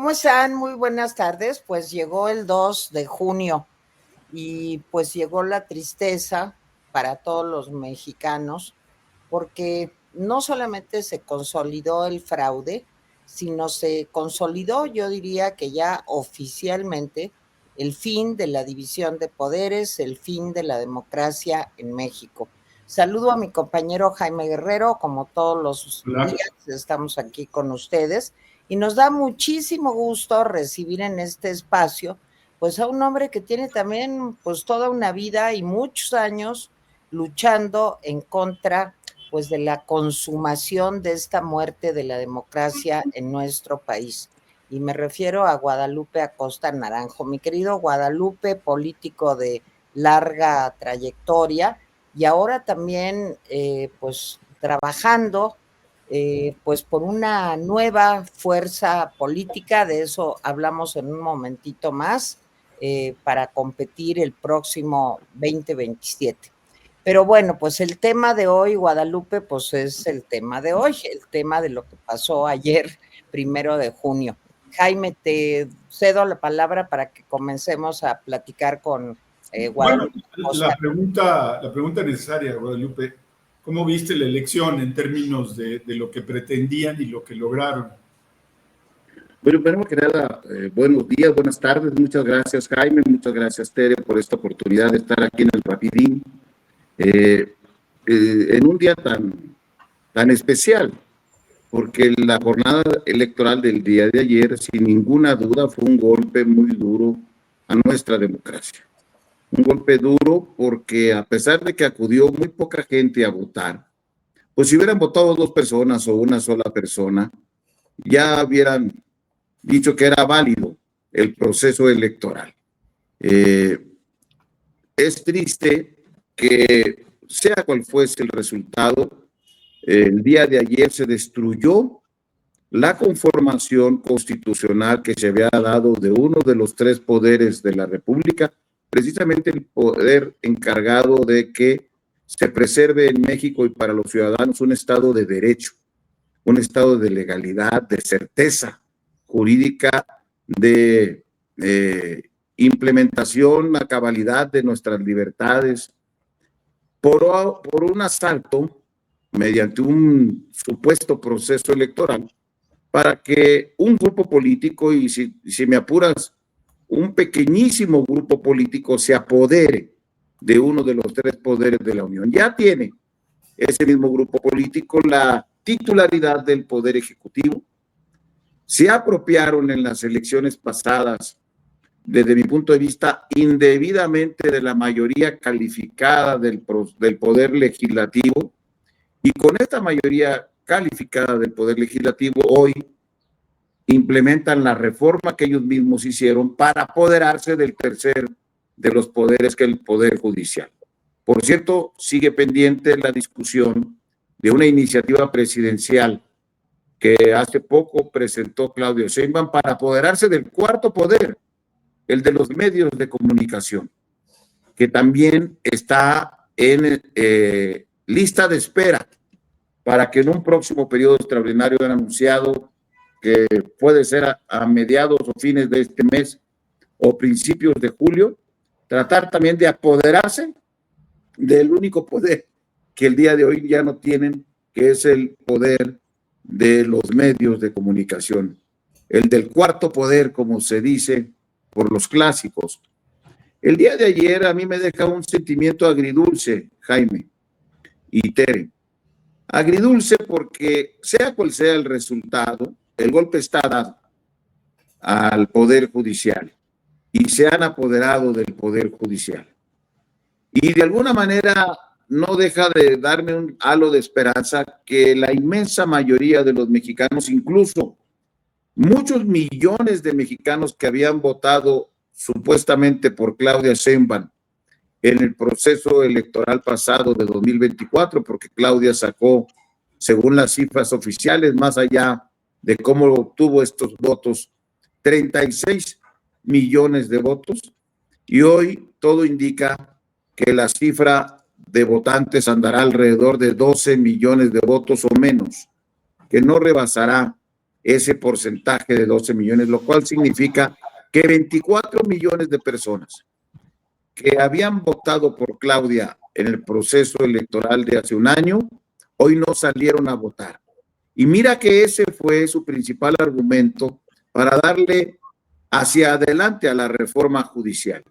¿Cómo están? Muy buenas tardes. Pues llegó el 2 de junio y pues llegó la tristeza para todos los mexicanos porque no solamente se consolidó el fraude, sino se consolidó, yo diría que ya oficialmente, el fin de la división de poderes, el fin de la democracia en México. Saludo a mi compañero Jaime Guerrero, como todos los Hola. días estamos aquí con ustedes y nos da muchísimo gusto recibir en este espacio pues a un hombre que tiene también pues toda una vida y muchos años luchando en contra pues de la consumación de esta muerte de la democracia en nuestro país. Y me refiero a Guadalupe Acosta Naranjo. Mi querido Guadalupe, político de larga trayectoria y ahora también pues trabajando pues por una nueva fuerza política, de eso hablamos en un momentito más, para competir el próximo 2027. Pero bueno, pues el tema de hoy, Guadalupe, pues es el tema de hoy, el tema de lo que pasó ayer, 1 de junio. Jaime, te cedo la palabra para que comencemos a platicar con Bueno, Guadalupe Costa. la pregunta necesaria, Guadalupe, ¿cómo viste la elección en términos de lo que pretendían y lo que lograron? Bueno, primero que nada, buenos días, buenas tardes. Muchas gracias, Jaime. Muchas gracias, Tere, por esta oportunidad de estar aquí en el Rapidín. En un día tan especial, porque la jornada electoral del día de ayer, sin ninguna duda, fue un golpe muy duro a nuestra democracia. Un golpe duro porque a pesar de que acudió muy poca gente a votar, pues si hubieran votado 2 personas o una sola persona, ya hubieran dicho que era válido el proceso electoral. Es triste que sea cual fuese el resultado, el día de ayer se destruyó la conformación constitucional que se había dado de uno de los 3 poderes de la República, precisamente el poder encargado de que se preserve en México y para los ciudadanos un estado de derecho, un estado de legalidad, de certeza jurídica, de implementación a cabalidad de nuestras libertades, por un asalto mediante un supuesto proceso electoral para que un grupo político, y si me apuras, un pequeñísimo grupo político se apodere de uno de los 3 poderes de la Unión. Ya tiene ese mismo grupo político la titularidad del Poder Ejecutivo. Se apropiaron en las elecciones pasadas, desde mi punto de vista, indebidamente de la mayoría calificada del Poder Legislativo, y con esta mayoría calificada del Poder Legislativo hoy implementan la reforma que ellos mismos hicieron para apoderarse del tercer de los poderes, que es el Poder Judicial. Por cierto, sigue pendiente la discusión de una iniciativa presidencial que hace poco presentó Claudio Sheinbaum para apoderarse del 4.º poder, el de los medios de comunicación, que también está en lista de espera para que en un próximo periodo extraordinario han anunciado que puede ser a mediados o fines de este mes o principios de julio, tratar también de apoderarse del único poder que el día de hoy ya no tienen, que es el poder de los medios de comunicación, el del 4.º poder, como se dice por los clásicos. El día de ayer a mí me deja un sentimiento agridulce, Jaime y Tere. Agridulce porque sea cual sea el resultado, el golpe está dado al Poder Judicial y se han apoderado del Poder Judicial. Y de alguna manera no deja de darme un halo de esperanza que la inmensa mayoría de los mexicanos, incluso muchos millones de mexicanos que habían votado supuestamente por Claudia Sheinbaum en el proceso electoral pasado de 2024, porque Claudia sacó, según las cifras oficiales, más allá de cómo obtuvo estos votos, 36 millones de votos, y hoy todo indica que la cifra de votantes andará alrededor de 12 millones de votos o menos, que no rebasará ese porcentaje de 12 millones, lo cual significa que 24 millones de personas que habían votado por Claudia en el proceso electoral de hace un año, hoy no salieron a votar. Y mira que ese fue su principal argumento para darle hacia adelante a la reforma judicial,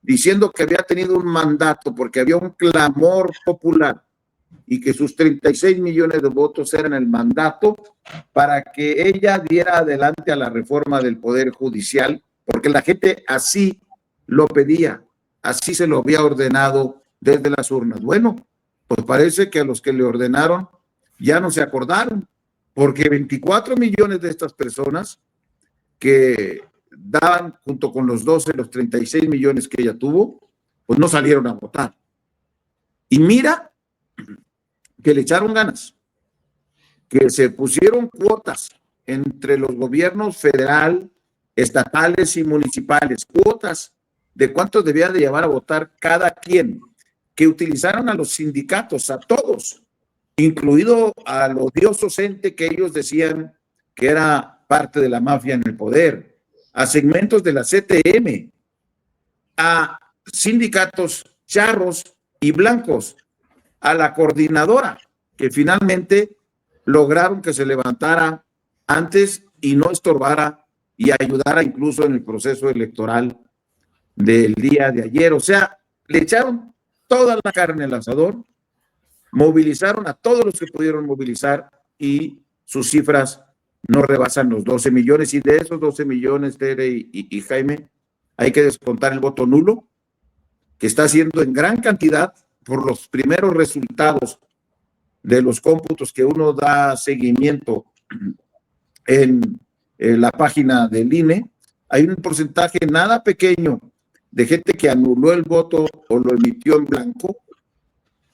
diciendo que había tenido un mandato porque había un clamor popular y que sus 36 millones de votos eran el mandato para que ella diera adelante a la reforma del Poder Judicial, porque la gente así lo pedía, así se lo había ordenado desde las urnas. Bueno, pues parece que a los que le ordenaron ya no se acordaron, porque 24 millones de estas personas que daban junto con los 12, los 36 millones que ella tuvo, pues no salieron a votar. Y mira que le echaron ganas, que se pusieron cuotas entre los gobiernos federal, estatales y municipales, cuotas de cuánto debía de llevar a votar cada quien, que utilizaron a los sindicatos, a todos, incluido al odioso ente que ellos decían que era parte de la mafia en el poder, a segmentos de la CTM, a sindicatos charros y blancos, a la coordinadora, que finalmente lograron que se levantara antes y no estorbara y ayudara incluso en el proceso electoral del día de ayer. O sea, le echaron toda la carne al asador, movilizaron a todos los que pudieron movilizar y sus cifras no rebasan los 12 millones. Y de esos 12 millones, Tere y Jaime, hay que descontar el voto nulo, que está haciendo en gran cantidad por los primeros resultados de los cómputos que uno da seguimiento en la página del INE. Hay un porcentaje nada pequeño de gente que anuló el voto o lo emitió en blanco.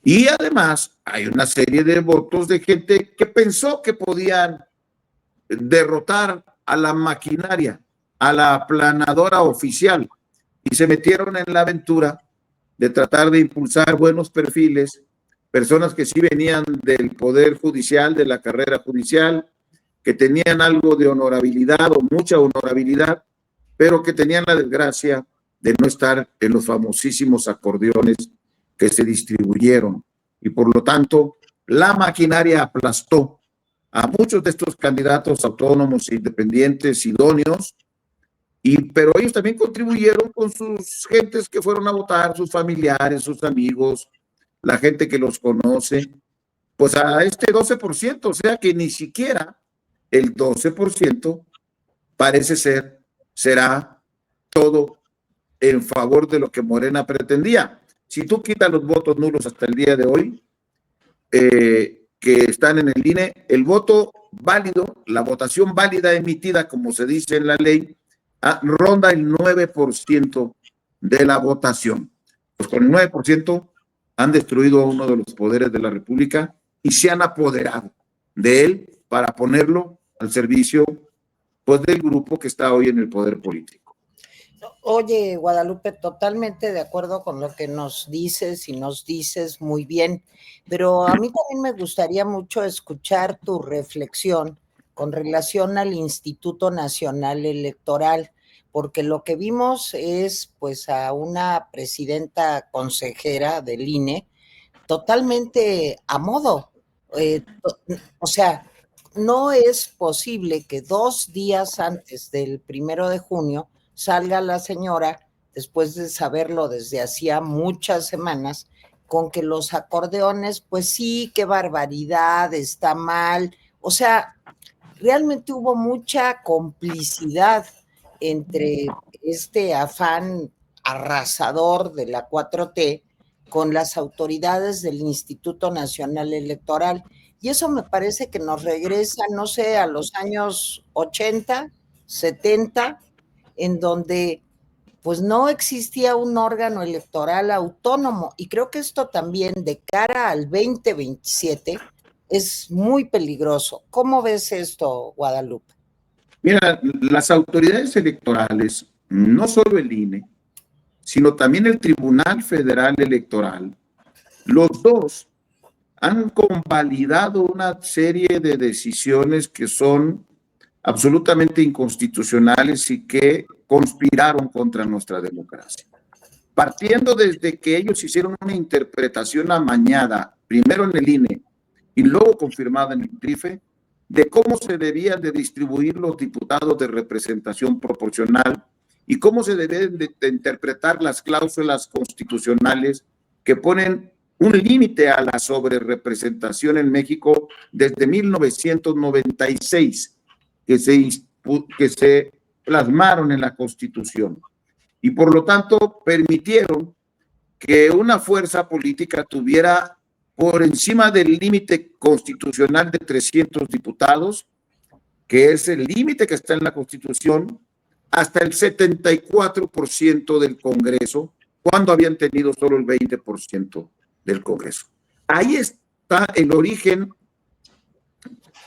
Y además hay una serie de votos de gente que pensó que podían derrotar a la maquinaria, a la aplanadora oficial, y se metieron en la aventura de tratar de impulsar buenos perfiles, personas que sí venían del Poder Judicial, de la carrera judicial, que tenían algo de honorabilidad o mucha honorabilidad, pero que tenían la desgracia de no estar en los famosísimos acordeones que se distribuyeron. Y por lo tanto, la maquinaria aplastó a muchos de estos candidatos autónomos, independientes, idóneos, pero ellos también contribuyeron con sus gentes que fueron a votar, sus familiares, sus amigos, la gente que los conoce, pues a este 12%, o sea que ni siquiera el 12% parece ser, será todo en favor de lo que Morena pretendía. Si tú quitas los votos nulos hasta el día de hoy, que están en el INE, el voto válido, la votación válida emitida, como se dice en la ley, ronda el 9% de la votación. Pues con el 9% han destruido uno de los poderes de la República y se han apoderado de él para ponerlo al servicio, pues, del grupo que está hoy en el poder político. Oye, Guadalupe, totalmente de acuerdo con lo que nos dices y nos dices muy bien, pero a mí también me gustaría mucho escuchar tu reflexión con relación al Instituto Nacional Electoral, porque lo que vimos es pues a una presidenta consejera del INE totalmente a modo, o sea, no es posible que 2 días antes del 1 de junio salga la señora, después de saberlo desde hacía muchas semanas, con que los acordeones, pues sí, qué barbaridad, está mal. O sea, realmente hubo mucha complicidad entre este afán arrasador de la 4T con las autoridades del Instituto Nacional Electoral. Y eso me parece que nos regresa, no sé, a los años 80, 70, en donde pues no existía un órgano electoral autónomo. Y creo que esto también de cara al 2027 es muy peligroso. ¿Cómo ves esto, Guadalupe? Mira, las autoridades electorales, no solo el INE, sino también el Tribunal Federal Electoral, los dos han convalidado una serie de decisiones que son absolutamente inconstitucionales y que conspiraron contra nuestra democracia. Partiendo desde que ellos hicieron una interpretación amañada, primero en el INE y luego confirmada en el TRIFE, de cómo se debían de distribuir los diputados de representación proporcional y cómo se deben de interpretar las cláusulas constitucionales que ponen un límite a la sobrerepresentación en México desde 1996, que se plasmaron en la Constitución. Y por lo tanto permitieron que una fuerza política tuviera por encima del límite constitucional de 300 diputados, que es el límite que está en la Constitución, hasta el 74% del Congreso, cuando habían tenido solo el 20% del Congreso. Ahí está el origen,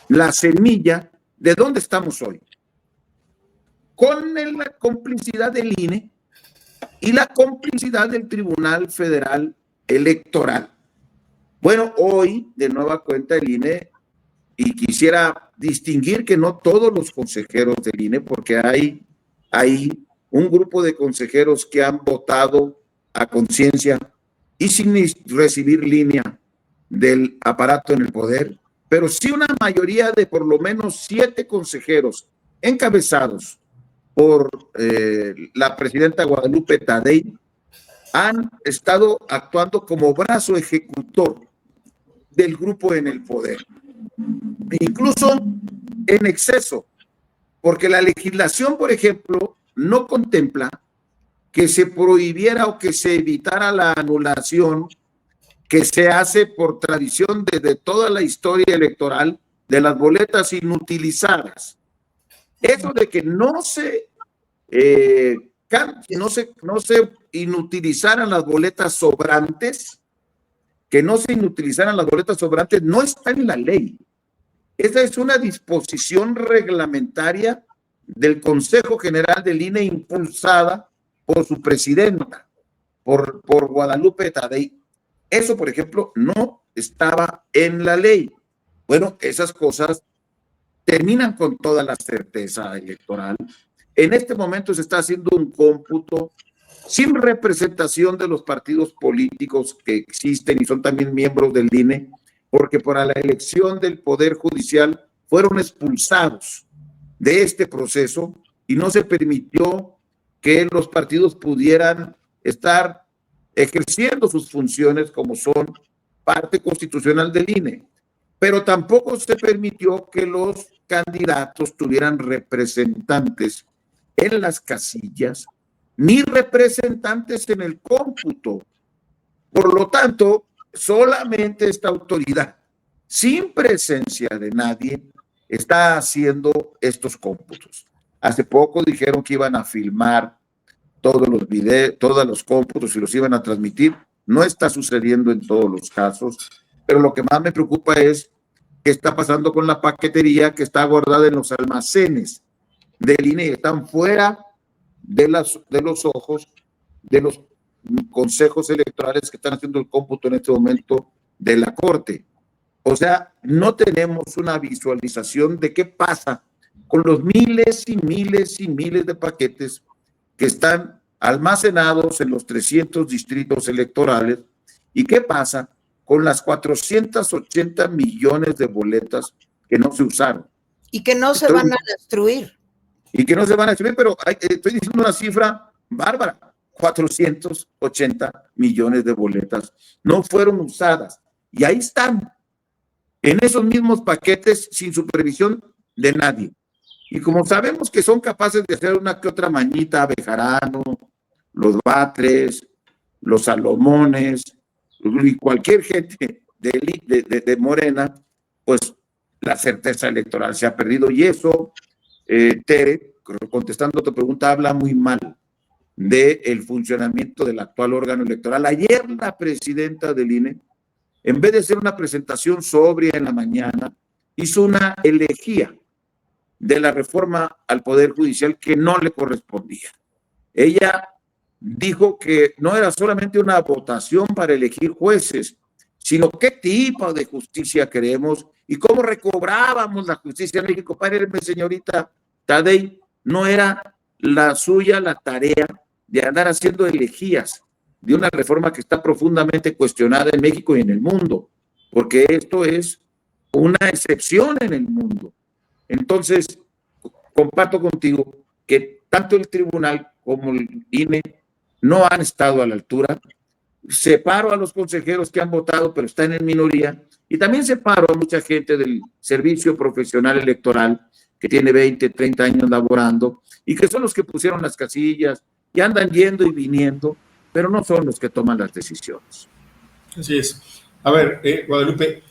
la semilla de dónde estamos hoy. Con la complicidad del INE y la complicidad del Tribunal Federal Electoral. Bueno, hoy, de nueva cuenta, el INE, y quisiera distinguir que no todos los consejeros del INE, porque hay un grupo de consejeros que han votado a conciencia y sin recibir línea del aparato en el poder, pero sí una mayoría de por lo menos 7 consejeros encabezados por la presidenta Guadalupe Tadei, han estado actuando como brazo ejecutor del grupo en el poder, incluso en exceso, porque la legislación, por ejemplo, no contempla que se prohibiera o que se evitara la anulación que se hace por tradición desde toda la historia electoral de las boletas inutilizadas. Eso de que no se inutilizaran las boletas sobrantes, no está en la ley. Esa es una disposición reglamentaria del Consejo General del INE impulsada por su presidenta, por Guadalupe Tadei. Eso, por ejemplo, no estaba en la ley. Bueno, esas cosas terminan con toda la certeza electoral. En este momento se está haciendo un cómputo sin representación de los partidos políticos que existen y son también miembros del INE, porque para la elección del Poder Judicial fueron expulsados de este proceso y no se permitió que los partidos pudieran estar ejerciendo sus funciones como son parte constitucional del INE. Pero tampoco se permitió que los candidatos tuvieran representantes en las casillas ni representantes en el cómputo. Por lo tanto, solamente esta autoridad, sin presencia de nadie, está haciendo estos cómputos. Hace poco dijeron que iban a filmar todos los videos, todos los cómputos y los iban a transmitir. No está sucediendo en todos los casos, pero lo que más me preocupa es qué está pasando con la paquetería que está guardada en los almacenes del INE, están fuera de los ojos de los consejos electorales que están haciendo el cómputo en este momento de la Corte. O sea, no tenemos una visualización de qué pasa con los miles y miles y miles de paquetes que están almacenados en los 300 distritos electorales y qué pasa con las 480 millones de boletas que no se usaron. Y que no se van a destruir. Y que no se van a destruir, pero estoy diciendo una cifra bárbara. 480 millones de boletas no fueron usadas. Y ahí están, en esos mismos paquetes, sin supervisión de nadie. Y como sabemos que son capaces de hacer una que otra mañita, Bejarano, los Batres, los Salomones, y cualquier gente de Morena, pues la certeza electoral se ha perdido. Y eso, Tere, contestando tu pregunta, habla muy mal del funcionamiento del actual órgano electoral. Ayer la presidenta del INE, en vez de hacer una presentación sobria en la mañana, hizo una elegía de la reforma al Poder Judicial que no le correspondía. Ella dijo que no era solamente una votación para elegir jueces, sino qué tipo de justicia queremos y cómo recobrábamos la justicia en México. Párenme, señorita Tadei, no era la suya la tarea de andar haciendo elegías de una reforma que está profundamente cuestionada en México y en el mundo, porque esto es una excepción en el mundo. Entonces, comparto contigo que tanto el tribunal como el INE no han estado a la altura. Separo a los consejeros que han votado, pero están en minoría, y también separo a mucha gente del servicio profesional electoral que tiene 20, 30 años laborando y que son los que pusieron las casillas y andan yendo y viniendo, pero no son los que toman las decisiones. Así es. A ver, Guadalupe,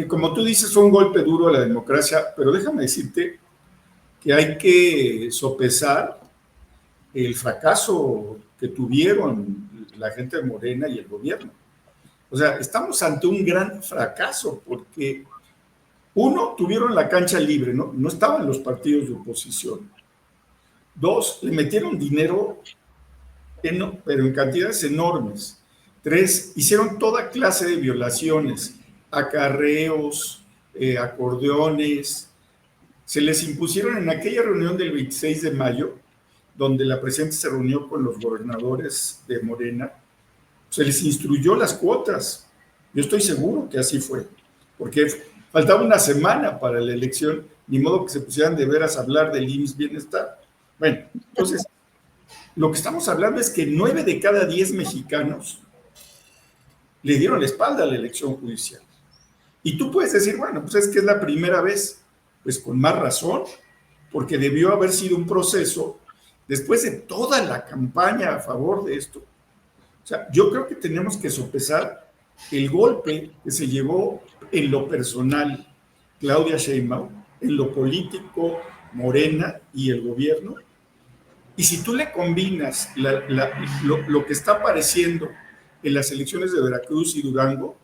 como tú dices, fue un golpe duro a la democracia, pero déjame decirte que hay que sopesar el fracaso que tuvieron la gente de Morena y el gobierno. O sea, estamos ante un gran fracaso porque, uno, tuvieron la cancha libre, no estaban los partidos de oposición. Dos, le metieron dinero, pero en cantidades enormes. Tres, hicieron toda clase de violaciones, acarreos, acordeones. Se les impusieron en aquella reunión del 26 de mayo, donde la presidenta se reunió con los gobernadores de Morena, se les instruyó las cuotas. Yo estoy seguro que así fue, porque faltaba una semana para la elección, ni modo que se pusieran de veras a hablar del IMSS Bienestar. Bueno, entonces, lo que estamos hablando es que 9 de cada 10 mexicanos le dieron la espalda a la elección judicial. Y tú puedes decir, bueno, pues es que es la primera vez, pues con más razón, porque debió haber sido un proceso después de toda la campaña a favor de esto. O sea, yo creo que tenemos que sopesar el golpe que se llevó en lo personal Claudia Sheinbaum, en lo político Morena y el gobierno. Y si tú le combinas lo que está apareciendo en las elecciones de Veracruz y Durango,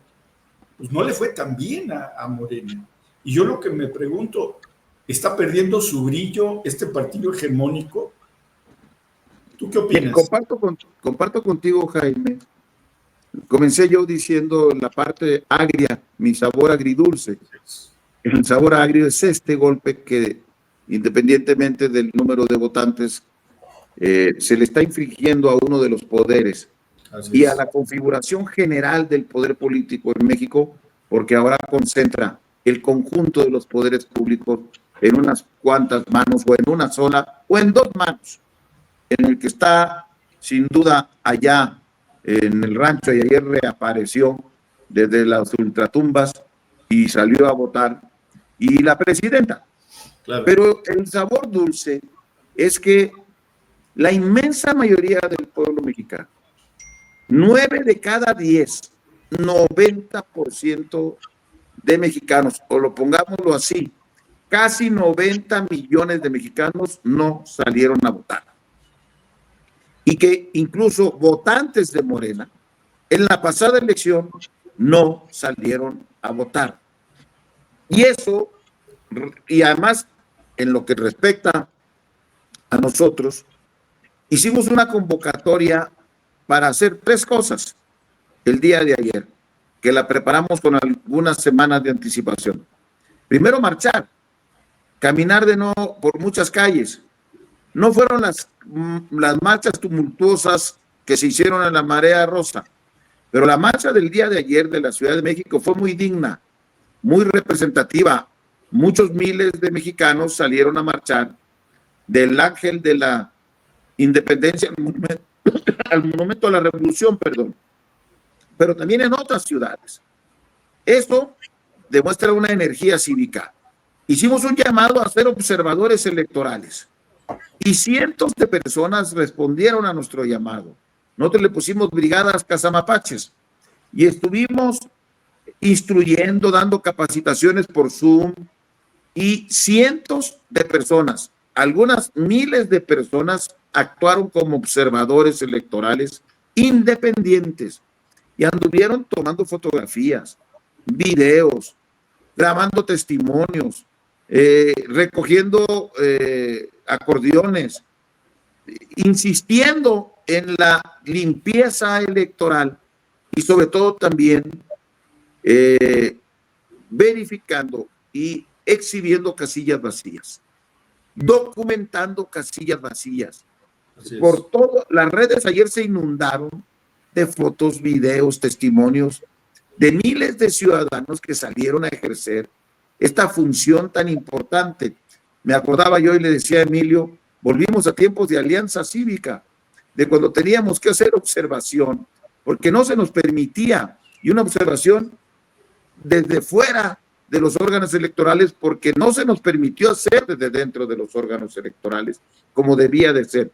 pues no le fue tan bien a Morena. Y yo lo que me pregunto, ¿está perdiendo su brillo este partido hegemónico? ¿Tú qué opinas? Comparto contigo, Jaime. Comencé yo diciendo la parte agria, mi sabor agridulce. El sabor agrio es este golpe que, independientemente del número de votantes, se le está infligiendo a uno de los poderes y a la configuración general del poder político en México, porque ahora concentra el conjunto de los poderes públicos en unas cuantas manos, o en una sola, o en dos manos, en el que está sin duda allá en el rancho, y ayer reapareció desde las ultratumbas y salió a votar, y la presidenta. Claro. Pero el sabor dulce es que la inmensa mayoría del pueblo mexicano, 9 de cada 10, 90% de mexicanos, o lo pongámoslo así, casi 90 millones de mexicanos no salieron a votar. Y que incluso votantes de Morena en la pasada elección no salieron a votar. Y eso, y además en lo que respecta a nosotros, hicimos una convocatoria para hacer 3 cosas el día de ayer, que la preparamos con algunas semanas de anticipación. Primero, marchar, caminar de nuevo por muchas calles. No fueron las marchas tumultuosas que se hicieron en la Marea Rosa, pero la marcha del día de ayer de la Ciudad de México fue muy digna, muy representativa. Muchos miles de mexicanos salieron a marchar del Ángel de la Independencia al Monumento a la Revolución, perdón, pero también en otras ciudades. Esto demuestra una energía cívica. Hicimos un llamado a ser observadores electorales y cientos de personas respondieron a nuestro llamado. Nosotros le pusimos brigadas cazamapaches y estuvimos instruyendo, dando capacitaciones por Zoom, y cientos de personas, algunas miles de personas, actuaron como observadores electorales independientes y anduvieron tomando fotografías, videos, grabando testimonios, recogiendo acordeones, insistiendo en la limpieza electoral y sobre todo también verificando y exhibiendo casillas vacías, documentando casillas vacías. Por todo, las redes ayer se inundaron de fotos, videos, testimonios de miles de ciudadanos que salieron a ejercer esta función tan importante. Me acordaba yo y le decía a Emilio, volvimos a tiempos de alianza cívica, de cuando teníamos que hacer observación, porque no se nos permitía, y una observación desde fuera de los órganos electorales, porque no se nos permitió hacer desde dentro de los órganos electorales, como debía de ser.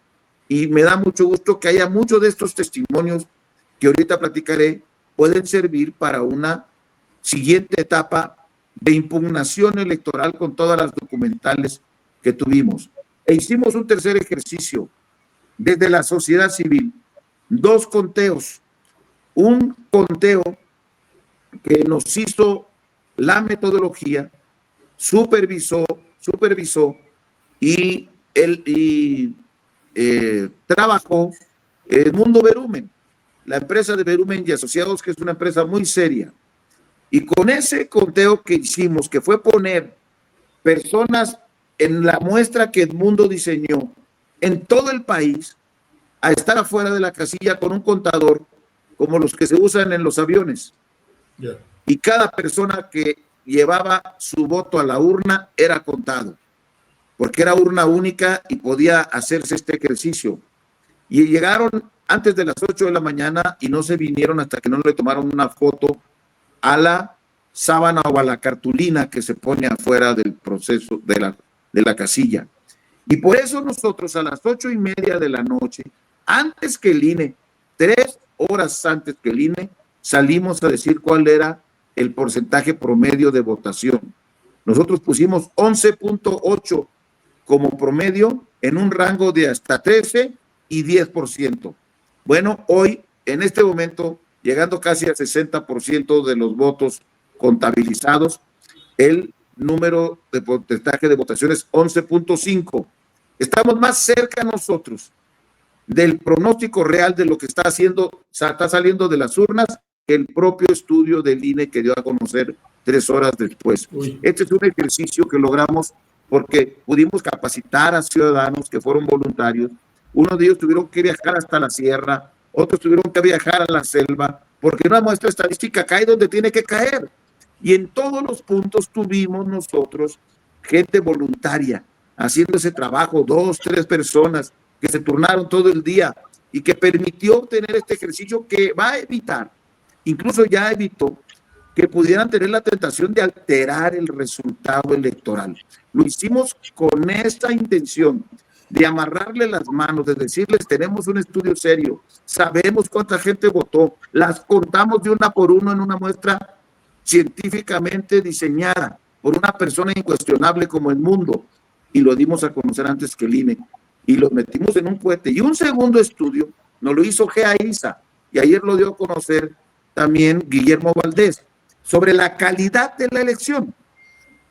Y me da mucho gusto que haya muchos de estos testimonios que ahorita platicaré, pueden servir para una siguiente etapa de impugnación electoral con todas las documentales que tuvimos. E hicimos un tercer ejercicio desde la sociedad civil, 2 conteos, un conteo que nos hizo la metodología, supervisó y trabajó el Mundo Verumen, la empresa de Verumen y Asociados, que es una empresa muy seria. Y con ese conteo que hicimos, que fue poner personas en la muestra que Edmundo diseñó en todo el país, a estar afuera de la casilla con un contador como los que se usan en los aviones. Yeah. Y cada persona que llevaba su voto a la urna era contado, porque era urna única y podía hacerse este ejercicio. Y llegaron antes de las 8 de la mañana y no se vinieron hasta que no le tomaron una foto a la sábana o a la cartulina que se pone afuera del proceso de la casilla. Y por eso nosotros a las 8:30 de la noche, antes que el INE, 3 horas antes que el INE, salimos a decir cuál era el porcentaje promedio de votación. Nosotros pusimos 11.8 como promedio en un rango de hasta 13 y 10%. Bueno, hoy, en este momento, llegando casi al 60% de los votos contabilizados, el número de porcentaje de votación es 11.5. Estamos más cerca nosotros del pronóstico real de lo que está saliendo de las urnas que el propio estudio del INE que dio a conocer 3 horas después. Este es un ejercicio que logramos porque pudimos capacitar a ciudadanos que fueron voluntarios. Unos de ellos tuvieron que viajar hasta la sierra, otros tuvieron que viajar a la selva, porque una muestra estadística cae donde tiene que caer. Y en todos los puntos tuvimos nosotros gente voluntaria haciendo ese trabajo, 2, 3 personas que se turnaron todo el día y que permitió obtener este ejercicio que va a evitar, incluso ya evitó que pudieran tener la tentación de alterar el resultado electoral. Lo hicimos con esta intención de amarrarle las manos, de decirles, tenemos un estudio serio, sabemos cuánta gente votó, las contamos de una por uno en una muestra científicamente diseñada por una persona incuestionable como Edmundo, y lo dimos a conocer antes que el INE, y lo metimos en un cohete. Y un segundo estudio nos lo hizo GEAISA, y ayer lo dio a conocer también Guillermo Valdés, sobre la calidad de la elección.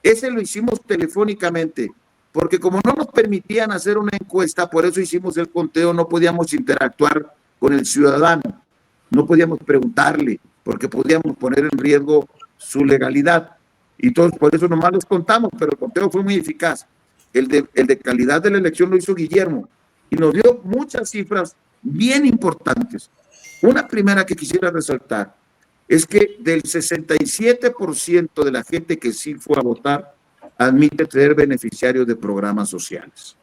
Ese lo hicimos telefónicamente, porque como no nos permitían hacer una encuesta, por eso hicimos el conteo, no podíamos interactuar con el ciudadano, no podíamos preguntarle, porque podíamos poner en riesgo su legalidad. Y todos por eso nomás los contamos, pero el conteo fue muy eficaz. El de calidad de la elección lo hizo Guillermo y nos dio muchas cifras bien importantes. Una primera que quisiera resaltar es que del 67% de la gente que sí fue a votar admite ser beneficiarios de programas sociales.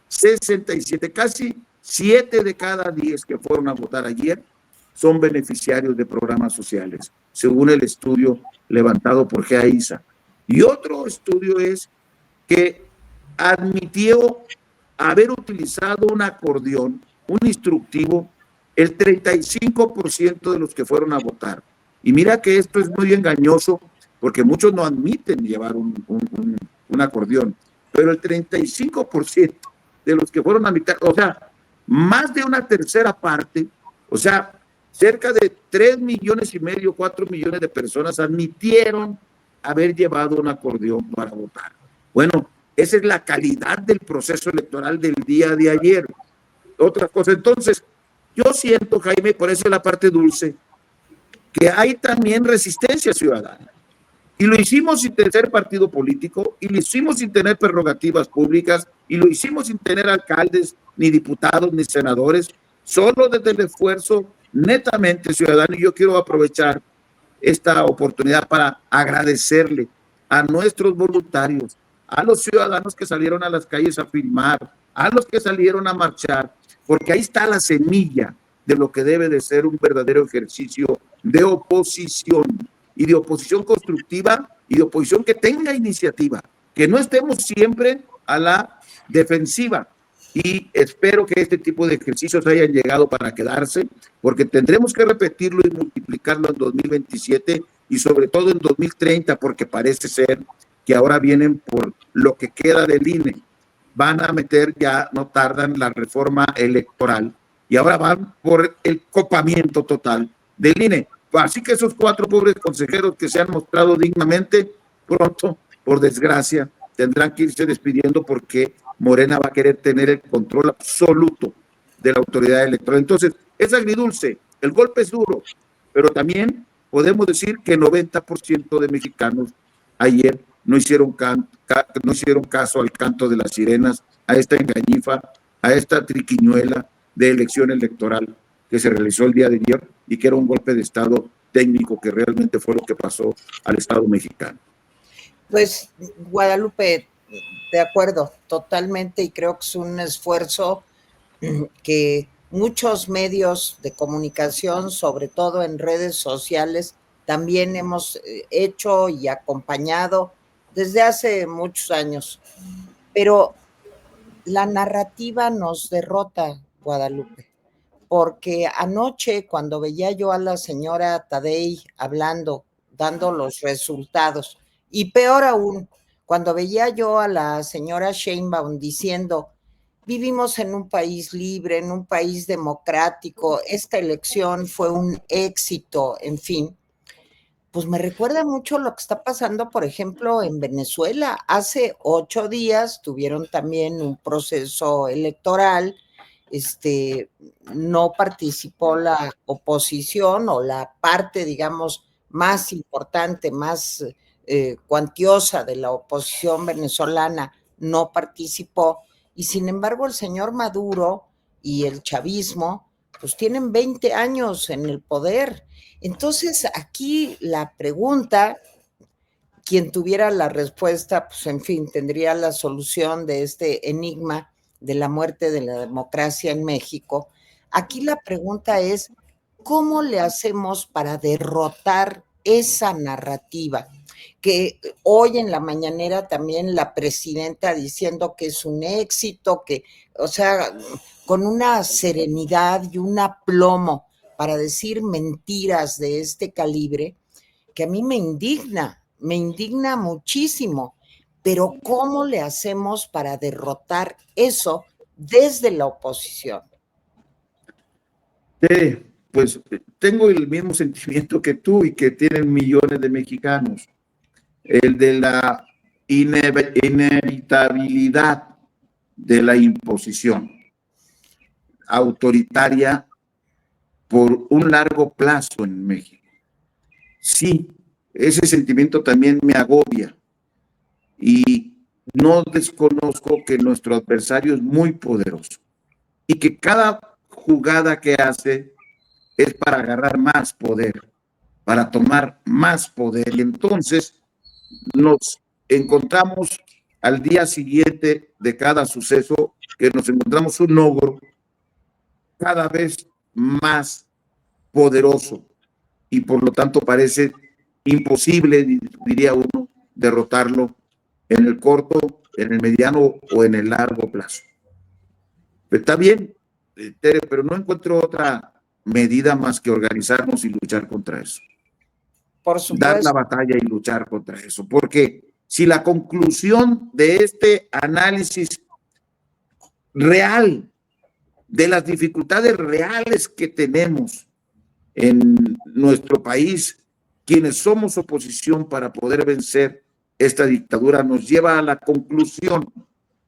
67, casi 7 de cada 10 que fueron a votar ayer son beneficiarios de programas sociales, según el estudio levantado por GEAISA. Y otro estudio es que admitió haber utilizado un acordeón, un instructivo, el 35% de los que fueron a votar. Y mira que esto es muy engañoso, porque muchos no admiten llevar un acordeón, pero el 35% de los que fueron a votar, o sea, más de una tercera parte, o sea, cerca de 3,5 millones, 4 millones de personas admitieron haber llevado un acordeón para votar. Bueno, esa es la calidad del proceso electoral del día de ayer. Otra cosa, entonces, yo siento, Jaime, por eso es la parte dulce, que hay también resistencia ciudadana. Y lo hicimos sin tener partido político, y lo hicimos sin tener prerrogativas públicas, y lo hicimos sin tener alcaldes, ni diputados, ni senadores, solo desde el esfuerzo netamente ciudadano. Y yo quiero aprovechar esta oportunidad para agradecerle a nuestros voluntarios, a los ciudadanos que salieron a las calles a firmar, a los que salieron a marchar, porque ahí está la semilla de lo que debe de ser un verdadero ejercicio de oposición, y de oposición constructiva, y de oposición que tenga iniciativa, que no estemos siempre a la defensiva. Y espero que este tipo de ejercicios hayan llegado para quedarse, porque tendremos que repetirlo y multiplicarlo en 2027 y sobre todo en 2030, porque parece ser que ahora vienen por lo que queda del INE. Van a meter, ya no tardan, la reforma electoral, y ahora van por el copamiento total del INE. Así que esos 4 pobres consejeros que se han mostrado dignamente, pronto, por desgracia, tendrán que irse despidiendo, porque Morena va a querer tener el control absoluto de la autoridad electoral. Entonces, es agridulce, el golpe es duro, pero también podemos decir que 90% de mexicanos ayer no hicieron caso al canto de las sirenas, a esta engañifa, a esta triquiñuela de elección electoral que se realizó el día de ayer, y que era un golpe de Estado técnico, que realmente fue lo que pasó al Estado mexicano. Pues, Guadalupe, de acuerdo, totalmente, y creo que es un esfuerzo que muchos medios de comunicación, sobre todo en redes sociales, también hemos hecho y acompañado desde hace muchos años. Pero la narrativa nos derrota, Guadalupe, porque anoche, cuando veía yo a la señora Tadei hablando, dando los resultados, y peor aún, cuando veía yo a la señora Sheinbaum diciendo: vivimos en un país libre, en un país democrático, esta elección fue un éxito, en fin, pues me recuerda mucho lo que está pasando, por ejemplo, en Venezuela. Hace 8 días tuvieron también un proceso electoral, no participó la oposición, o la parte, digamos, más importante, más cuantiosa de la oposición venezolana no participó, y sin embargo el señor Maduro y el chavismo pues tienen 20 años en el poder. Entonces aquí la pregunta, quien tuviera la respuesta, pues en fin, tendría la solución de este enigma de la muerte de la democracia en México. Aquí la pregunta es: ¿cómo le hacemos para derrotar esa narrativa? Que hoy en la mañanera también la presidenta diciendo que es un éxito, que, o sea, con una serenidad y un aplomo para decir mentiras de este calibre, que a mí me indigna muchísimo. Pero ¿cómo le hacemos para derrotar eso desde la oposición? Pues tengo el mismo sentimiento que tú y que tienen millones de mexicanos, el de la inevitabilidad de la imposición autoritaria por un largo plazo en México. Sí, ese sentimiento también me agobia, y no desconozco que nuestro adversario es muy poderoso y que cada jugada que hace es para agarrar más poder, para tomar más poder. Y entonces nos encontramos al día siguiente de cada suceso, que nos encontramos un ogro cada vez más poderoso, y por lo tanto parece imposible, diría uno, derrotarlo en el corto, en el mediano o en el largo plazo. Está bien, Tere, pero no encuentro otra medida más que organizarnos y luchar contra eso. Por supuesto. Dar la batalla y luchar contra eso, porque si la conclusión de este análisis real de las dificultades reales que tenemos en nuestro país, quienes somos oposición, para poder vencer esta dictadura, nos lleva a la conclusión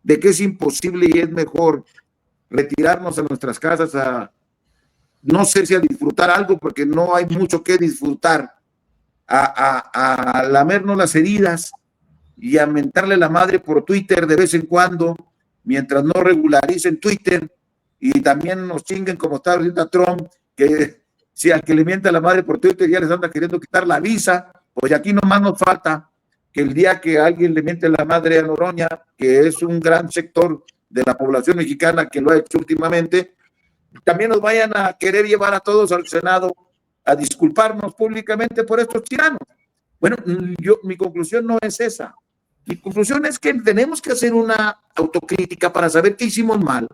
de que es imposible y es mejor retirarnos a nuestras casas a no sé si a disfrutar algo, porque no hay mucho que disfrutar, a lamernos las heridas y a mentarle la madre por Twitter de vez en cuando, mientras no regularicen Twitter y también nos chinguen como está ahorita Trump, que si al que le mienta la madre por Twitter ya les anda queriendo quitar la visa, pues aquí nomás nos falta que el día que alguien le miente la madre a Noroña, que es un gran sector de la población mexicana que lo ha hecho últimamente, también nos vayan a querer llevar a todos al Senado a disculparnos públicamente por estos tiranos. Bueno, mi conclusión no es esa. Mi conclusión es que tenemos que hacer una autocrítica para saber qué hicimos mal,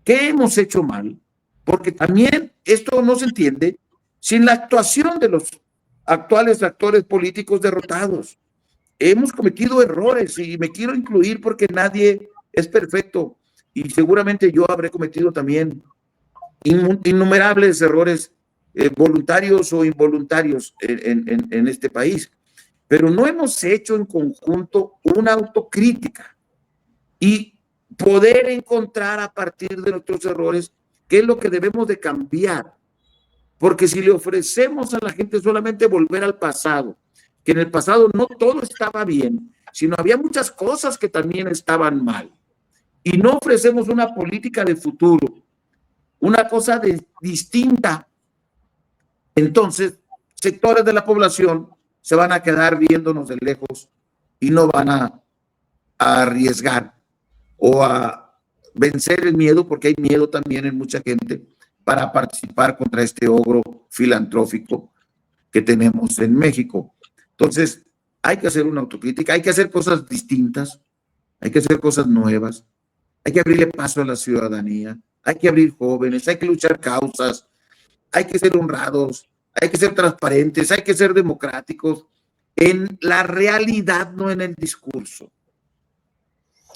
qué hemos hecho mal, porque también esto no se entiende sin la actuación de los actuales actores políticos derrotados. Hemos cometido errores y me quiero incluir porque nadie es perfecto y seguramente yo habré cometido también innumerables errores voluntarios o involuntarios en este país, pero no hemos hecho en conjunto una autocrítica y poder encontrar a partir de nuestros errores qué es lo que debemos de cambiar, porque si le ofrecemos a la gente solamente volver al pasado, que en el pasado no todo estaba bien, sino había muchas cosas que también estaban mal, y no ofrecemos una política de futuro, una cosa distinta, entonces sectores de la población se van a quedar viéndonos de lejos y no van a arriesgar o a vencer el miedo, porque hay miedo también en mucha gente para participar contra este ogro filantrófico que tenemos en México. Entonces, hay que hacer una autocrítica, hay que hacer cosas distintas, hay que hacer cosas nuevas, hay que abrirle paso a la ciudadanía, hay que abrir jóvenes, hay que luchar causas, hay que ser honrados, hay que ser transparentes, hay que ser democráticos en la realidad, no en el discurso.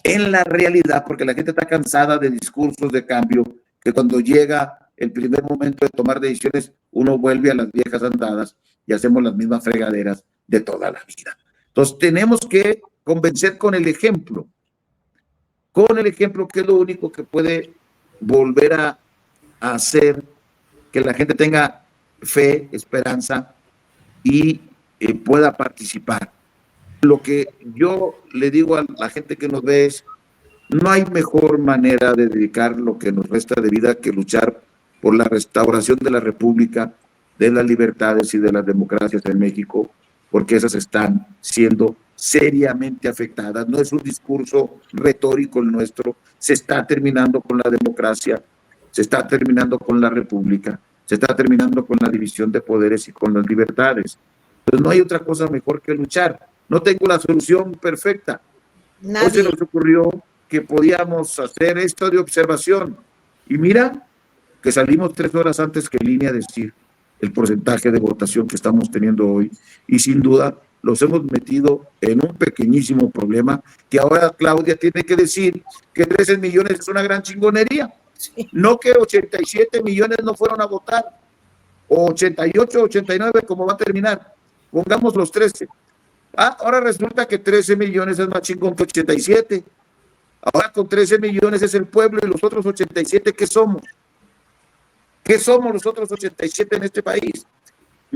En la realidad, porque la gente está cansada de discursos de cambio, que cuando llega el primer momento de tomar decisiones, uno vuelve a las viejas andadas y hacemos las mismas fregaderas de toda la vida. Entonces, tenemos que convencer con el ejemplo, que es lo único que puede volver a hacer que la gente tenga fe, esperanza y pueda participar. Lo que yo le digo a la gente que nos ve es, no hay mejor manera de dedicar lo que nos resta de vida que luchar por la restauración de la República, de las libertades y de las democracias en México, porque esas están siendo seriamente afectadas. No es un discurso retórico el nuestro, se está terminando con la democracia, se está terminando con la República, se está terminando con la división de poderes y con las libertades. Entonces no hay otra cosa mejor que luchar. No tengo la solución perfecta. Hoy se nos ocurrió que podíamos hacer esto de observación. Y mira que salimos 3 horas antes que línea a decir el porcentaje de votación que estamos teniendo hoy. Y sin duda los hemos metido en un pequeñísimo problema que ahora Claudia tiene que decir que 13 millones es una gran chingonería. Sí. No que 87 millones no fueron a votar, o 88, 89, como va a terminar. Pongamos los 13. Ahora resulta que 13 millones es más chingón que 87. Ahora con 13 millones es el pueblo y los otros 87, ¿qué somos? ¿Qué somos los otros 87 en este país?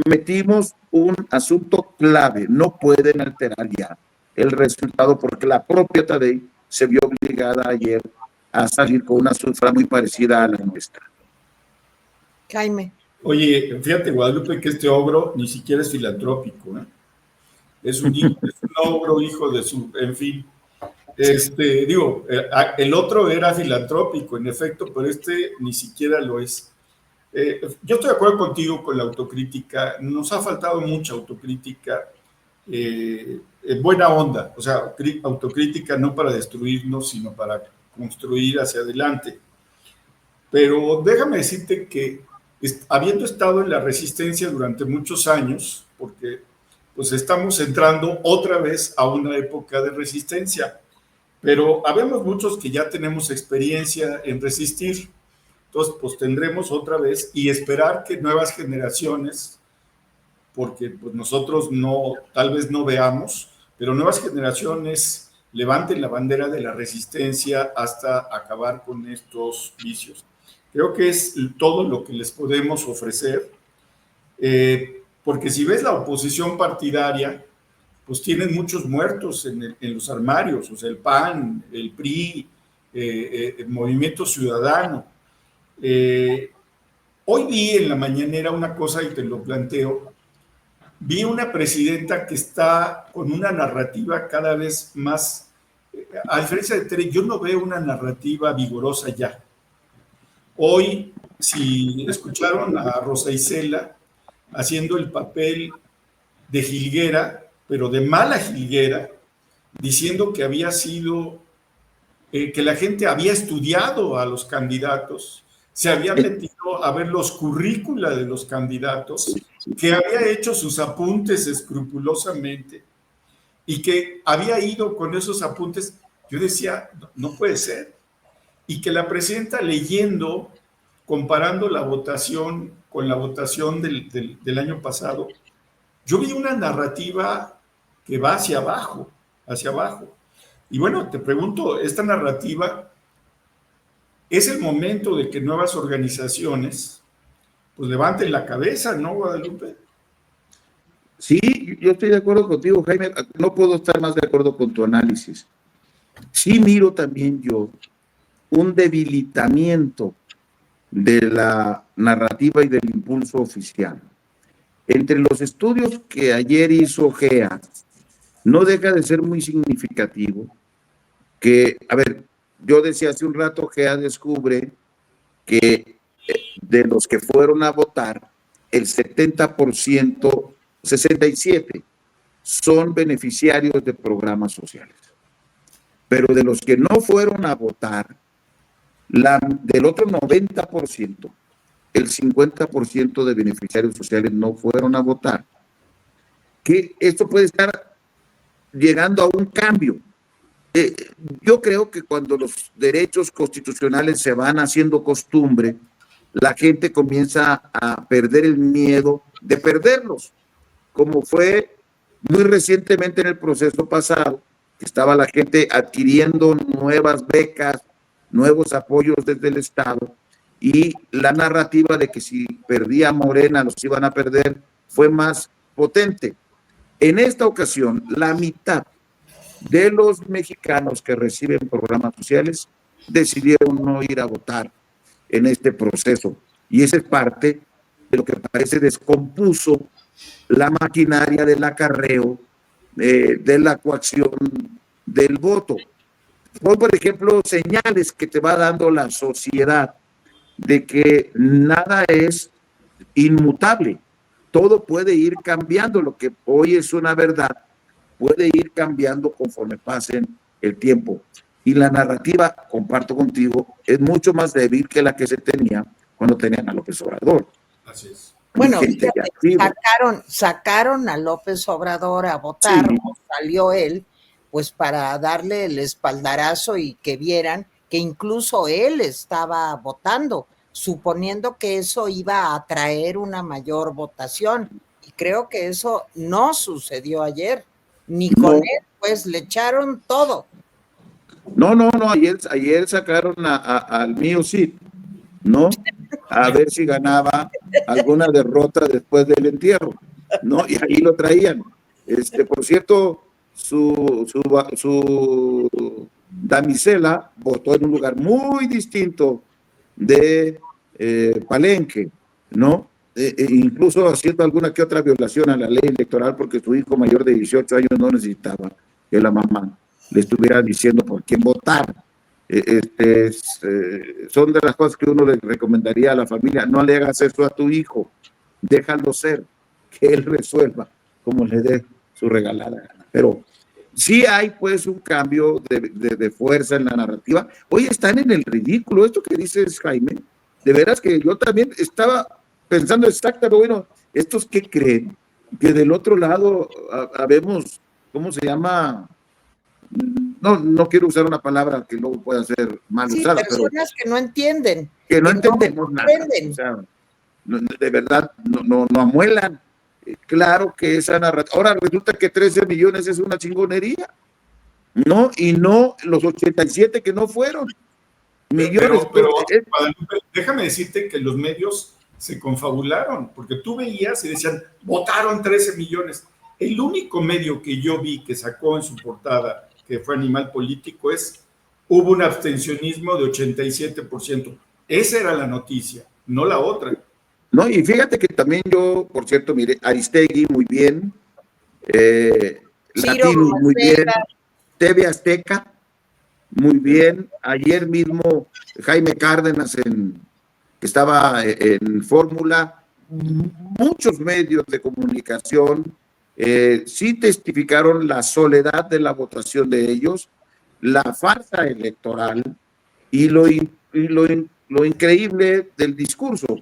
Metimos un asunto clave. No pueden alterar ya el resultado porque la propia Tadei se vio obligada ayer a salir con una cifra muy parecida a la nuestra. Jaime. Oye, fíjate, Guadalupe, que este ogro ni siquiera es filantrópico, ¿eh? Es un ogro hijo de su, en fin. El otro era filantrópico, en efecto, pero este ni siquiera lo es. Yo estoy de acuerdo contigo con la autocrítica. Nos ha faltado mucha autocrítica en buena onda, o sea, autocrítica no para destruirnos, sino para construir hacia adelante. Pero déjame decirte que habiendo estado en la resistencia durante muchos años, porque pues estamos entrando otra vez a una época de resistencia, pero habemos muchos que ya tenemos experiencia en resistir, entonces pues tendremos otra vez y esperar que nuevas generaciones, porque pues nosotros no, tal vez no veamos, pero nuevas generaciones levanten la bandera de la resistencia hasta acabar con estos vicios. Creo que es todo lo que les podemos ofrecer, porque si ves la oposición partidaria, pues tienen muchos muertos en los armarios, o sea, el PAN, el PRI, el Movimiento Ciudadano. Hoy vi en la mañanera una cosa y te lo planteo. Vi una presidenta que está con una narrativa cada vez más, a diferencia de Tere, yo no veo una narrativa vigorosa ya. Hoy, si escucharon a Rosa Isela haciendo el papel de jilguera, pero de mala jilguera, diciendo que había sido, que la gente había estudiado a los candidatos, se había metido a ver los currícula de los candidatos, que había hecho sus apuntes escrupulosamente y que había ido con esos apuntes. Yo decía, no puede ser. Y que la presidenta leyendo, comparando la votación con la votación del año pasado, yo vi una narrativa que va hacia abajo, hacia abajo. Y bueno, te pregunto, esta narrativa, es el momento de que nuevas organizaciones pues levanten la cabeza, ¿no, Guadalupe? Sí, yo estoy de acuerdo contigo, Jaime. No puedo estar más de acuerdo con tu análisis. Sí miro también yo un debilitamiento de la narrativa y del impulso oficial. Entre los estudios que ayer hizo GEA, no deja de ser muy significativo que, a ver, yo decía hace un rato, GEA descubre que de los que fueron a votar, el 70%, 67%, son beneficiarios de programas sociales. Pero de los que no fueron a votar, del otro 90%, el 50% de beneficiarios sociales no fueron a votar. Que esto puede estar llegando a un cambio. Yo creo que cuando los derechos constitucionales se van haciendo costumbre, la gente comienza a perder el miedo de perderlos, como fue muy recientemente en el proceso pasado, que estaba la gente adquiriendo nuevas becas, nuevos apoyos desde el Estado, y la narrativa de que si perdía Morena los iban a perder fue más potente. En esta ocasión, la mitad de los mexicanos que reciben programas sociales decidieron no ir a votar en este proceso. Y esa es parte de lo que parece descompuso la maquinaria del acarreo, de la coacción del voto. Son, por ejemplo, señales que te va dando la sociedad de que nada es inmutable. Todo puede ir cambiando. Lo que hoy es una verdad puede ir cambiando conforme pasen el tiempo. Y la narrativa, comparto contigo, es mucho más débil que la que se tenía cuando tenían a López Obrador. Así es. Bueno, sacaron a López Obrador a votar, sí. Salió él, pues para darle el espaldarazo y que vieran que incluso él estaba votando, suponiendo que eso iba a atraer una mayor votación. Y creo que eso no sucedió ayer, ni con él, pues le echaron todo. No, ayer sacaron al mío Cid, ¿no? A ver si ganaba alguna derrota después del entierro, ¿no? Y ahí lo traían. Por cierto, su damisela votó en un lugar muy distinto de Palenque, ¿no? Incluso haciendo alguna que otra violación a la ley electoral, porque su hijo mayor de 18 años no necesitaba que la mamá le estuviera diciendo por quién votar. Son de las cosas que uno le recomendaría a la familia: no le hagas eso a tu hijo, déjalo ser, que él resuelva como le dé su regalada gana. Pero sí hay pues un cambio de fuerza en la narrativa. Hoy están en el ridículo. Esto que dices, Jaime, de veras que yo también estaba pensando exactamente, bueno, ¿estos qué creen? Que del otro lado habemos, ¿cómo se llama? No quiero usar una palabra que luego pueda ser mal usada. Personas que no entienden. Que no entendemos nada. O sea, de verdad, no amuelan. Claro que esa narrativa. Ahora resulta que 13 millones es una chingonería, ¿no? Y no los 87 que no fueron. Millones. Pero Guadalupe, déjame decirte que los medios se confabularon, porque tú veías y decían, votaron 13 millones. El único medio que yo vi que sacó en su portada, que fue Animal Político, hubo un abstencionismo de 87%. Esa era la noticia, no la otra. No, y fíjate que también yo, por cierto, mire, Aristegui, muy bien, Latinus, muy bien, TV Azteca, muy bien. Ayer mismo Jaime Cárdenas, que estaba en Fórmula, muchos medios de comunicación sí testificaron la soledad de la votación de ellos, la farsa electoral y lo increíble del discurso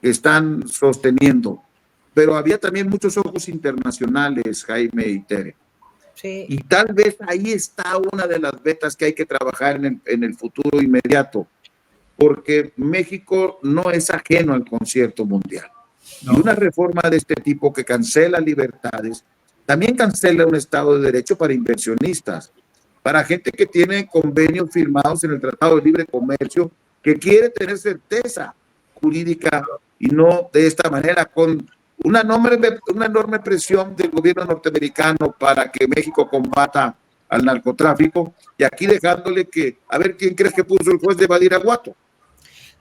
que están sosteniendo. Pero había también muchos ojos internacionales, Jaime y Tere. Sí. Y tal vez ahí está una de las vetas que hay que trabajar en el futuro inmediato, porque México no es ajeno al concierto mundial. No. Y una reforma de este tipo que cancela libertades, también cancela un Estado de Derecho para inversionistas, para gente que tiene convenios firmados en el Tratado de Libre Comercio, que quiere tener certeza jurídica y no de esta manera, con una enorme presión del gobierno norteamericano para que México combata al narcotráfico, y aquí dejándole que, a ver, ¿quién crees que puso el juez de Badiraguato?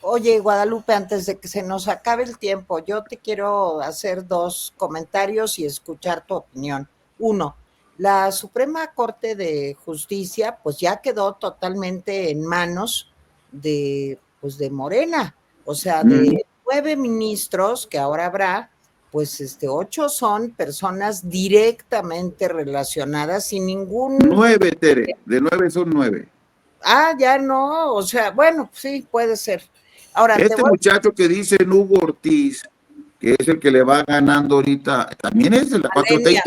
Oye, Guadalupe, antes de que se nos acabe el tiempo, yo te quiero hacer 2 comentarios y escuchar tu opinión. 1, la Suprema Corte de Justicia, pues ya quedó totalmente en manos de Morena, o sea, de 9 ministros que ahora habrá, pues 8 son personas directamente relacionadas sin ningún... 9, Tere, de 9 son 9. Ah, ya no, o sea, bueno, sí, puede ser. Ahora, muchacho que dice Hugo Ortiz, que es el que le va ganando ahorita, también es de la 4T y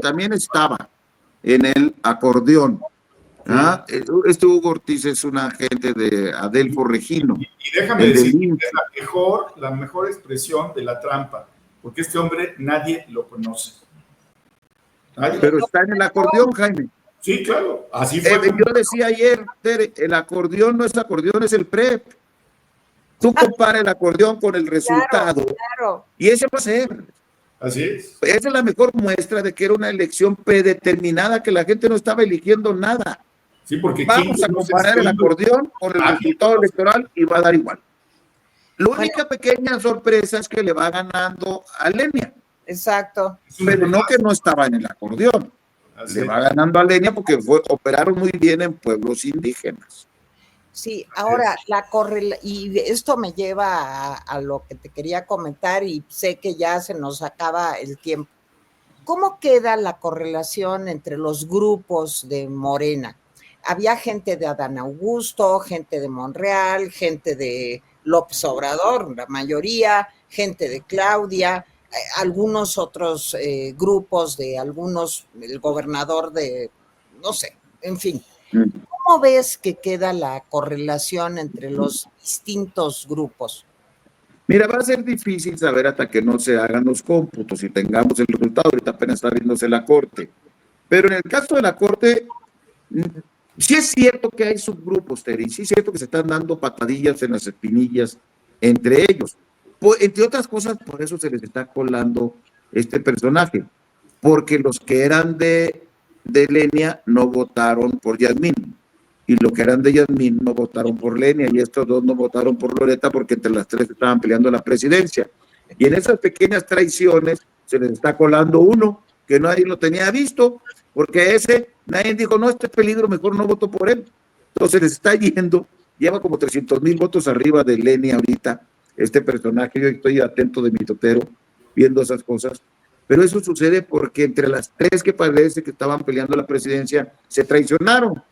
también estaba en el acordeón. ¿Ah? Hugo Ortiz es un agente de Adelfo Regino. Y déjame decir que es la mejor expresión de la trampa, porque este hombre nadie lo conoce. Pero está en el acordeón, Jaime. Sí, claro, así fue. Yo decía ayer, Tere, el acordeón no es acordeón, es el PREP. Tú compara el acordeón con el resultado, claro. Y ese va a ser. Así es. Esa es la mejor muestra de que era una elección predeterminada, que la gente no estaba eligiendo nada. Sí, porque vamos a comparar el acordeón con el resultado electoral y va a dar igual. La única pequeña sorpresa es que le va ganando a Lenia. Exacto. Pero no que no estaba en el acordeón. Le va ganando a Lenia porque operaron muy bien en pueblos indígenas. Sí, ahora y esto me lleva a lo que te quería comentar y sé que ya se nos acaba el tiempo. ¿Cómo queda la correlación entre los grupos de Morena? Había gente de Adán Augusto, gente de Monreal, gente de López Obrador, la mayoría, gente de Claudia, algunos otros grupos de el gobernador de, no sé, en fin. ¿Cómo ves que queda la correlación entre los distintos grupos? Mira, va a ser difícil saber hasta que no se hagan los cómputos y tengamos el resultado. Ahorita apenas está viéndose la Corte. Pero en el caso de la Corte, sí es cierto que hay subgrupos, Terry, sí es cierto que se están dando patadillas en las espinillas entre ellos. Entre otras cosas, por eso se les está colando este personaje, porque los que eran de Lenia no votaron por Yasmín, y los que eran de Yasmín no votaron por Lenia, y estos dos no votaron por Loreta porque entre las tres estaban peleando la presidencia. Y en esas pequeñas traiciones se les está colando uno que nadie lo tenía visto, porque nadie dijo, no, este es peligro, mejor no voto por él. Entonces les está yendo, lleva como 300,000 votos arriba de Lenia ahorita, este personaje. Yo estoy atento de mi totero viendo esas cosas, pero eso sucede porque entre las tres que parece que estaban peleando la presidencia se traicionaron.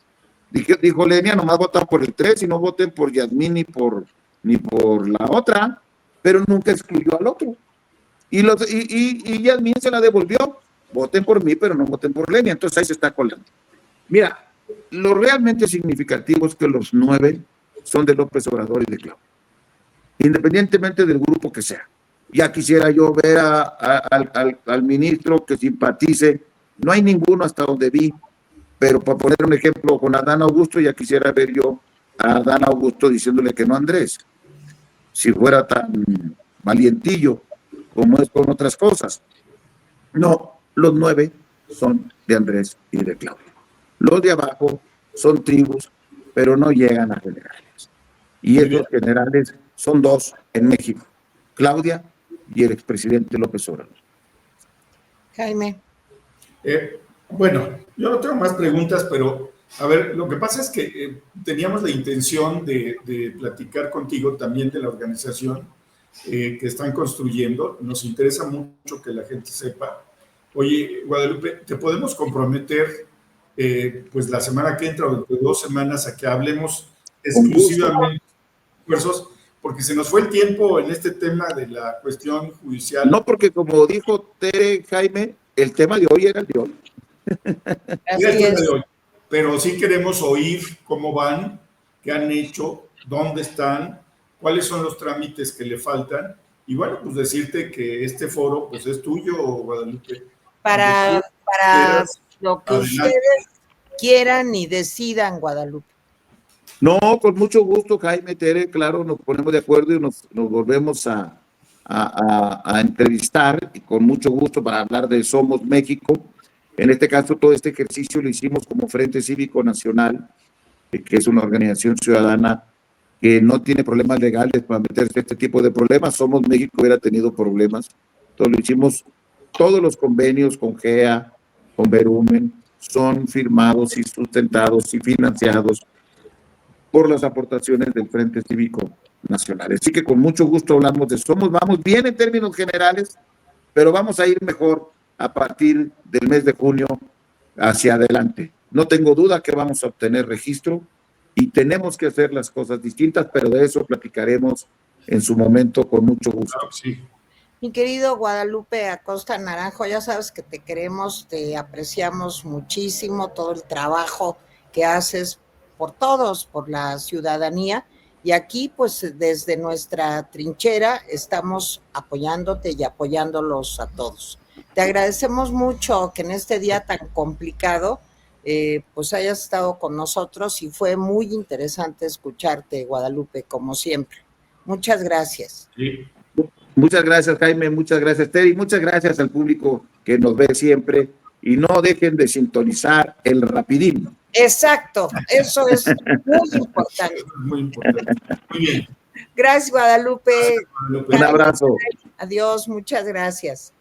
Dijo Lenia, nomás votan por el 3 y no voten por Yasmín ni por la otra, pero nunca excluyó al otro. Y Yasmín se la devolvió, voten por mí, pero no voten por Lenia. Entonces ahí se está colando. Mira, lo realmente significativo es que los 9 son de López Obrador y de Claudia, independientemente del grupo que sea. Ya quisiera yo ver al ministro que simpatice, no hay ninguno hasta donde vi, pero para poner un ejemplo con Adán Augusto, ya quisiera ver yo a Dan Augusto diciéndole que no a Andrés, si fuera tan valientillo como es con otras cosas. No, los 9 son de Andrés y de Claudia. Los de abajo son tribus, pero no llegan a generales. Y esos generales son 2 en México, Claudia y el expresidente López Obrador. Jaime. Bueno, yo no tengo más preguntas, pero a ver, lo que pasa es que teníamos la intención de platicar contigo también de la organización que están construyendo. Nos interesa mucho que la gente sepa. Oye, Guadalupe, ¿te podemos comprometer pues la semana que entra o dentro de 2 semanas a que hablemos exclusivamente de esfuerzos? Porque se nos fue el tiempo en este tema de la cuestión judicial. No, porque como dijo Tere, Jaime, el tema de hoy era el de hoy. Así es. De hoy. Pero sí queremos oír cómo van, qué han hecho, dónde están, cuáles son los trámites que le faltan. Y bueno, pues decirte que este foro pues es tuyo, Guadalupe. Para lo que adelante. ustedes quieran y decidan, Guadalupe. No, con mucho gusto, Jaime, Tere, claro, nos ponemos de acuerdo y nos volvemos a entrevistar, y con mucho gusto para hablar de Somos México. En este caso, todo este ejercicio lo hicimos como Frente Cívico Nacional, que es una organización ciudadana que no tiene problemas legales para meterse en este tipo de problemas. Somos México hubiera tenido problemas. Entonces lo hicimos, todos los convenios con GEA, con Verumen, son firmados y sustentados y financiados por las aportaciones del Frente Cívico Nacional. Así que con mucho gusto hablamos de Somos. Vamos bien en términos generales, pero vamos a ir mejor a partir del mes de junio hacia adelante. No tengo duda que vamos a obtener registro y tenemos que hacer las cosas distintas, pero de eso platicaremos en su momento con mucho gusto. Sí. Mi querido Guadalupe Acosta Naranjo, ya sabes que te queremos, te apreciamos muchísimo todo el trabajo que haces por todos, por la ciudadanía, y aquí pues desde nuestra trinchera estamos apoyándote y apoyándolos a todos. Te agradecemos mucho que en este día tan complicado pues hayas estado con nosotros y fue muy interesante escucharte, Guadalupe, como siempre. Muchas gracias. Sí. Muchas gracias, Jaime, muchas gracias, Terry, muchas gracias al público que nos ve siempre y no dejen de sintonizar el Rapidín. Exacto, eso es muy importante. Muy importante. Muy bien. Gracias, Guadalupe. Gracias, Guadalupe. Un abrazo. Adiós, muchas gracias.